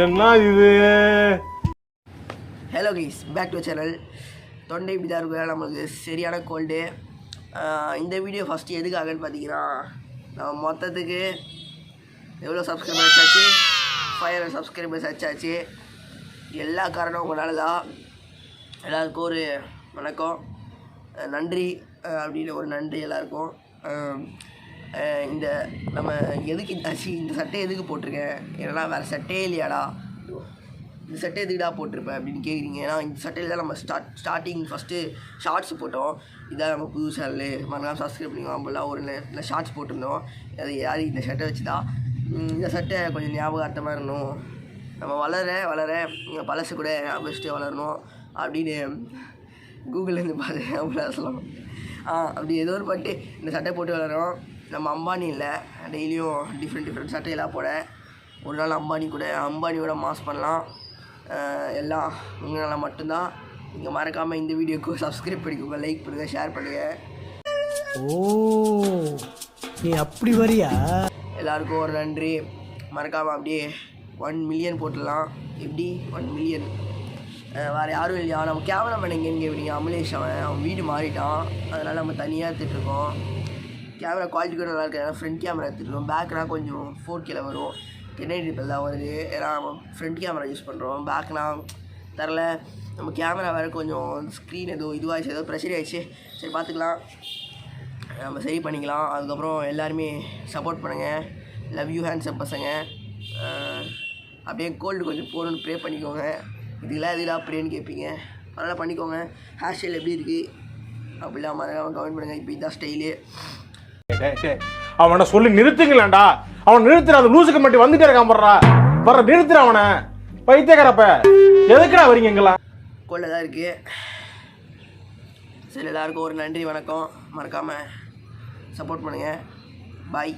என்ன இது? Hello guys, back to channel. தொண்டை இப்படி தான் இருக்கும், நமக்கு சரியான கோல்டு. இந்த வீடியோ ஃபஸ்ட்டு எதுக்காகன்னு பார்த்தீங்கன்னா, நம்ம மொத்தத்துக்கு எவ்வளோ சப்ஸ்கிரைபர்ஸ் ஆச்சு, 500 சப்ஸ்கிரைபர்ஸ் ஆச்சு. எல்லா காரணம் உங்களால் தான். எல்லாருக்கும் ஒரு வணக்கம், நன்றி அப்படின்னு ஒரு நன்றி எல்லாருக்கும். இந்த நம்ம எதுக்கு இந்த சட்டை எதுக்கு போட்டிருக்கேன், ஏன்னா வேறு சட்டையே இல்லையாடா, இந்த சட்டை எதுக்குடா போட்டிருப்பேன் அப்படின்னு கேட்குறீங்க. ஏன்னா இந்த சட்டையில் தான் நம்ம ஸ்டார்டிங் ஃபஸ்ட்டு ஷார்ட்ஸ் போட்டோம். இதான் நம்ம புது சேனலு, மறக்காம சப்ஸ்கிரைப் பண்ணிக்கலாம். அப்போல்லாம் ஒரு இந்த ஷார்ட்ஸ் போட்டிருந்தோம். அது யார் இந்த சட்டை வச்சு தான். இந்த சட்டை கொஞ்சம் ஞாபகார்த்தமாக இருக்கணும், நம்ம வளர பழசு கூட வச்சுட்டு வளரணும் அப்படின்னு கூகுள்லேருந்து பார்த்து அவ்வளோ சொல்லலாம். அப்படி ஏதோ ஒரு பண்ணிட்டு இந்த சட்டை போட்டு வளரோம். நம்ம அம்பானி இல்லை, டெய்லியும் டிஃப்ரெண்ட் சட்டையெல்லாம் போட. ஒரு நாள் அம்பானியோட மாஸ் பண்ணலாம். எல்லாம் உங்களால் மட்டும்தான். நீங்கள் மறக்காமல் இந்த வீடியோக்கு சப்ஸ்கிரைப் பண்ணிக்கோங்க, லைக் பண்ணுங்கள், ஷேர் பண்ணுங்கள். ஓ, நீ அப்படி வரியா? எல்லாருக்கும் ஒரு நன்றி. மறக்காமல் அப்படியே 1 மில்லியன் போட்டுடலாம். எப்படி 1 மில்லியன்? வேறு யாரும் இல்லையா, நம்ம கேமராமேன் எங்கேன்னு கேட்குறீங்க. அமலேஷ் அவன் வீடு மாறிட்டான், அதனால் நம்ம தனியாக எடுத்துகிட்ருக்கோம். கேமரா குவாலிட்டி கூட நல்லா இருக்குது. Front camera எடுத்துகிட்ருக்கோம். பேக்னால் கொஞ்சம் 4K வரும், 1080p தான் வருது. ஏன்னா நம்ம ஃப்ரண்ட் கேமரா யூஸ் பண்ணுறோம், பேக்னால் தரல. நம்ம கேமரா வேறு கொஞ்சம் ஸ்க்ரீன் இதுவாகிடுச்சு, ஏதோ ப்ரெஷர் ஆகிடுச்சு. சரி பார்த்துக்கலாம், நம்ம சரி பண்ணிக்கலாம். அதுக்கப்புறம் எல்லாருமே சப்போர்ட் பண்ணுங்கள். லவ் யூ ஹேண்ட்ஸப் பசங்க. அப்படியே கோல்டு கொஞ்சம் போகணுன்னு ப்ரே பண்ணிக்கோங்க. இதுலாம் ப்ரேன்னு கேட்பீங்க, அதெல்லாம் பண்ணிக்கோங்க. ஹேர் ஸ்டைல் எப்படி இருக்குது அப்படிலாம் மறக்காம கமெண்ட் பண்ணுங்கள். இப்போ இதுதான் ஸ்டைலு. அவனை சொல்லி நிறுத்துங்களேன்டா. அவன் நிறுத்துற, அந்த லூசுக்கு மட்டும் வந்துட்டே இருக்கான். வர்ற நிறுத்துற அவனை. பைத்தியக்காரப்ப எதுக்குடா வரீங்க எங்கெல்லாம்? கோல்டாக தான் இருக்குது. சரி, எல்லாருக்கும் ஒரு நன்றி, வணக்கம். மறக்காமல் சப்போர்ட் பண்ணுங்கள். பாய்.